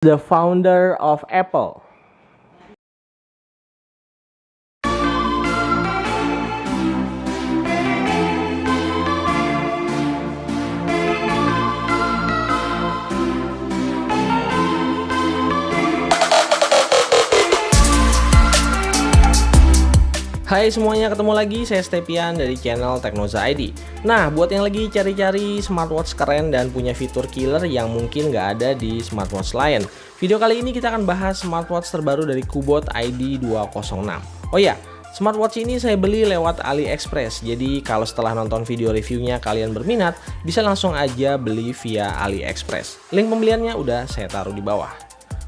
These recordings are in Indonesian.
The founder of Apple. Hai semuanya, ketemu lagi saya Stepian dari channel Teknoza ID. Nah, buat yang lagi cari-cari smartwatch keren dan punya fitur killer yang mungkin nggak ada di smartwatch lain, video kali ini kita akan bahas smartwatch terbaru dari Kubot ID 206. Oh ya, smartwatch ini saya beli lewat AliExpress. Jadi kalau setelah nonton video reviewnya kalian berminat, bisa langsung aja beli via AliExpress. Link pembeliannya udah saya taruh di bawah.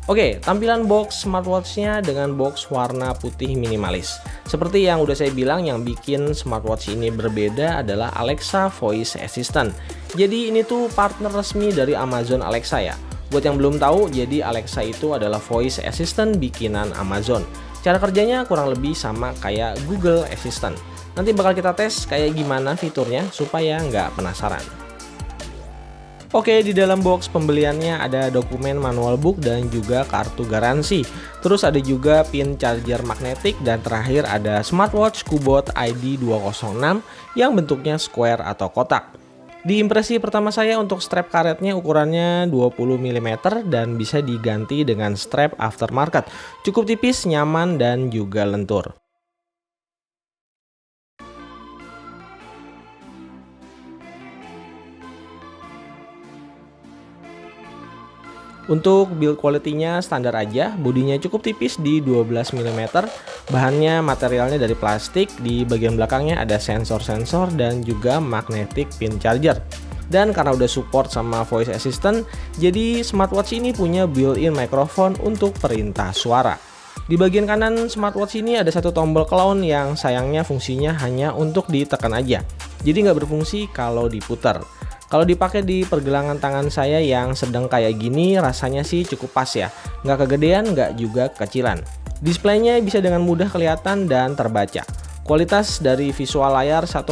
Oke, tampilan box smartwatch-nya dengan box warna putih minimalis. Seperti yang udah saya bilang, yang bikin smartwatch ini berbeda adalah Alexa Voice Assistant. Jadi ini tuh partner resmi dari Amazon Alexa ya. Buat yang belum tahu, jadi Alexa itu adalah voice assistant bikinan Amazon. Cara kerjanya kurang lebih sama kayak Google Assistant. Nanti bakal kita tes kayak gimana fiturnya supaya nggak penasaran. Oke, di dalam box pembeliannya ada dokumen manual book dan juga kartu garansi. Terus ada juga pin charger magnetik dan terakhir ada smartwatch Kubot ID 206 yang bentuknya square atau kotak. Di impresi pertama saya untuk strap karetnya ukurannya 20 mm dan bisa diganti dengan strap aftermarket. Cukup tipis, nyaman dan juga lentur. Untuk build quality-nya standar aja, bodinya cukup tipis di 12 mm, bahannya materialnya dari plastik, di bagian belakangnya ada sensor-sensor dan juga magnetic pin charger. Dan karena udah support sama voice assistant, jadi smartwatch ini punya built-in microphone untuk perintah suara. Di bagian kanan smartwatch ini ada satu tombol clown yang sayangnya fungsinya hanya untuk ditekan aja, jadi nggak berfungsi kalau diputar. Kalau dipakai di pergelangan tangan saya yang sedang kayak gini, rasanya sih cukup pas ya. Nggak kegedean, nggak juga kecilan. Displaynya bisa dengan mudah kelihatan dan terbaca. Kualitas dari visual layar 1,7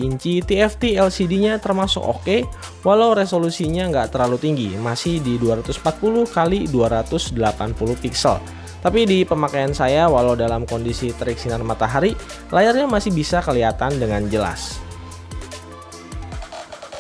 inci TFT LCD-nya termasuk oke, walau resolusinya nggak terlalu tinggi, masih di 240 x 280 pixel. Tapi di pemakaian saya, walau dalam kondisi terik sinar matahari, layarnya masih bisa kelihatan dengan jelas.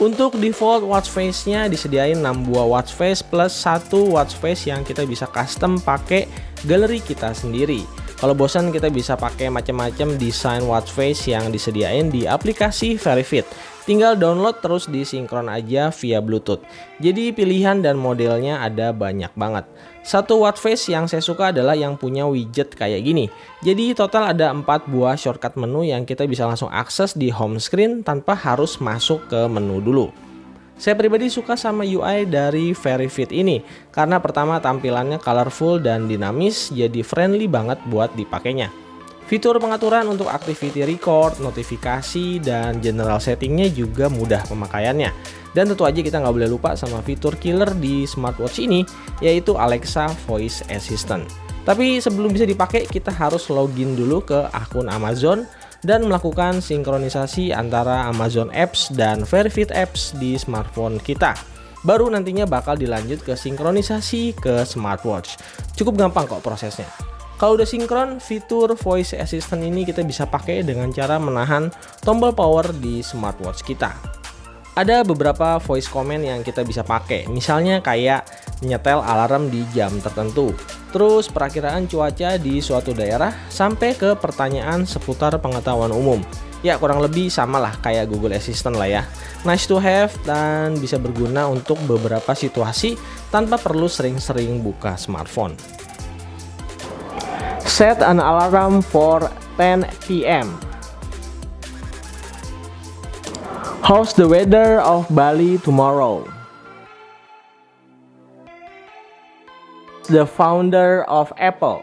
Untuk default watch face-nya disediain 6 buah watch face plus 1 watch face yang kita bisa custom pakai galeri kita sendiri. Kalau bosan kita bisa pakai macam-macam desain watch face yang disediain di aplikasi Verifit. Tinggal download terus disinkron aja via Bluetooth. Jadi pilihan dan modelnya ada banyak banget. Satu watch face yang saya suka adalah yang punya widget kayak gini. Jadi total ada 4 buah shortcut menu yang kita bisa langsung akses di home screen tanpa harus masuk ke menu dulu. Saya pribadi suka sama UI dari Verifit ini karena pertama tampilannya colorful dan dinamis, jadi friendly banget buat dipakainya. Fitur pengaturan untuk activity record, notifikasi, dan general settingnya juga mudah pemakaiannya. Dan tentu aja kita nggak boleh lupa sama fitur killer di smartwatch ini, yaitu Alexa Voice Assistant. Tapi sebelum bisa dipakai, kita harus login dulu ke akun Amazon dan melakukan sinkronisasi antara Amazon Apps dan Verifit Apps di smartphone kita. Baru nantinya bakal dilanjut ke sinkronisasi ke smartwatch. Cukup gampang kok prosesnya. Kalau udah sinkron, fitur voice assistant ini kita bisa pakai dengan cara menahan tombol power di smartwatch kita. Ada beberapa voice command yang kita bisa pakai, misalnya kayak nyetel alarm di jam tertentu, terus perakiraan cuaca di suatu daerah, sampai ke pertanyaan seputar pengetahuan umum. Ya kurang lebih samalah kayak Google Assistant lah ya. Nice to have dan bisa berguna untuk beberapa situasi tanpa perlu sering-sering buka smartphone. Set an alarm for 10 p.m. How's the weather of Bali tomorrow? The founder of Apple.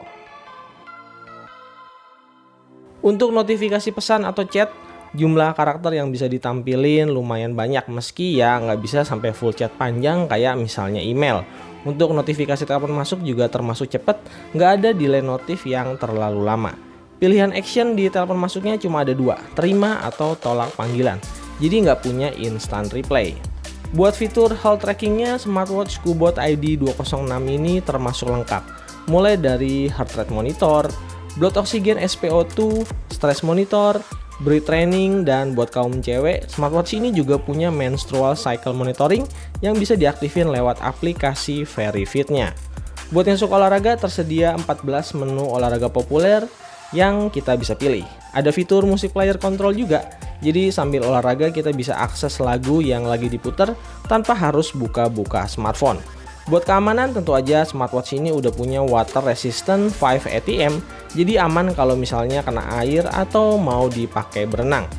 Untuk notifikasi pesan atau chat, jumlah karakter yang bisa ditampilin lumayan banyak, meski ya nggak bisa sampai full chat panjang kayak misalnya email. Untuk notifikasi telepon masuk juga termasuk cepet, nggak ada delay notif yang terlalu lama. Pilihan action di telepon masuknya cuma ada 2, terima atau tolak panggilan. Jadi nggak punya instant replay. Buat fitur health trackingnya, smartwatch Cubot ID 206 ini termasuk lengkap. Mulai dari heart rate monitor, blood oxygen SpO2, stress monitor, breath training, dan buat kaum cewek, smartwatch ini juga punya menstrual cycle monitoring yang bisa diaktifin lewat aplikasi VeryFit-nya. Buat yang suka olahraga, tersedia 14 menu olahraga populer yang kita bisa pilih. Ada fitur music player control juga, jadi sambil olahraga kita bisa akses lagu yang lagi diputer tanpa harus buka-buka smartphone. Buat keamanan, tentu aja smartwatch ini udah punya water resistant 5 ATM, jadi aman kalau misalnya kena air atau mau dipakai berenang.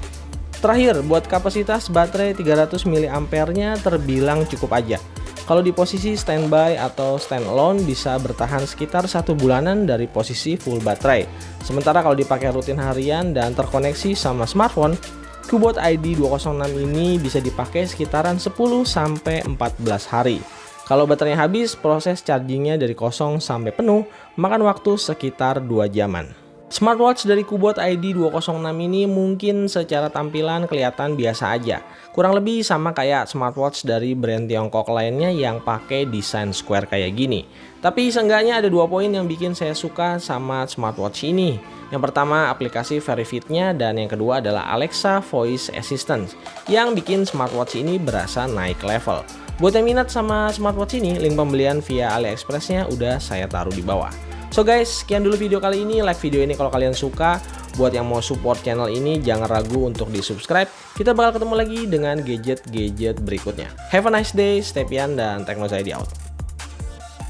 Terakhir, buat kapasitas baterai 300 mAh-nya terbilang cukup aja. Kalau di posisi standby atau standalone bisa bertahan sekitar 1 bulanan dari posisi full baterai. Sementara kalau dipakai rutin harian dan terkoneksi sama smartphone, Cubot ID 206 ini bisa dipakai sekitaran 10-14 hari. Kalau baterainya habis, proses chargingnya dari kosong sampai penuh makan waktu sekitar 2 jaman. Smartwatch dari Cubot ID 206 ini mungkin secara tampilan kelihatan biasa aja. Kurang lebih sama kayak smartwatch dari brand Tiongkok lainnya yang pakai desain square kayak gini. Tapi seenggaknya ada 2 poin yang bikin saya suka sama smartwatch ini. Yang pertama aplikasi VeryFit-nya, dan yang kedua adalah Alexa Voice Assistant yang bikin smartwatch ini berasa naik level. Buat yang minat sama smartwatch ini, link pembelian via AliExpress-nya udah saya taruh di bawah. So guys, sekian dulu video kali ini. Like video ini kalau kalian suka. Buat yang mau support channel ini, jangan ragu untuk di subscribe. Kita bakal ketemu lagi dengan gadget-gadget berikutnya. Have a nice day, stay pian, dan Tekno Zaidi out.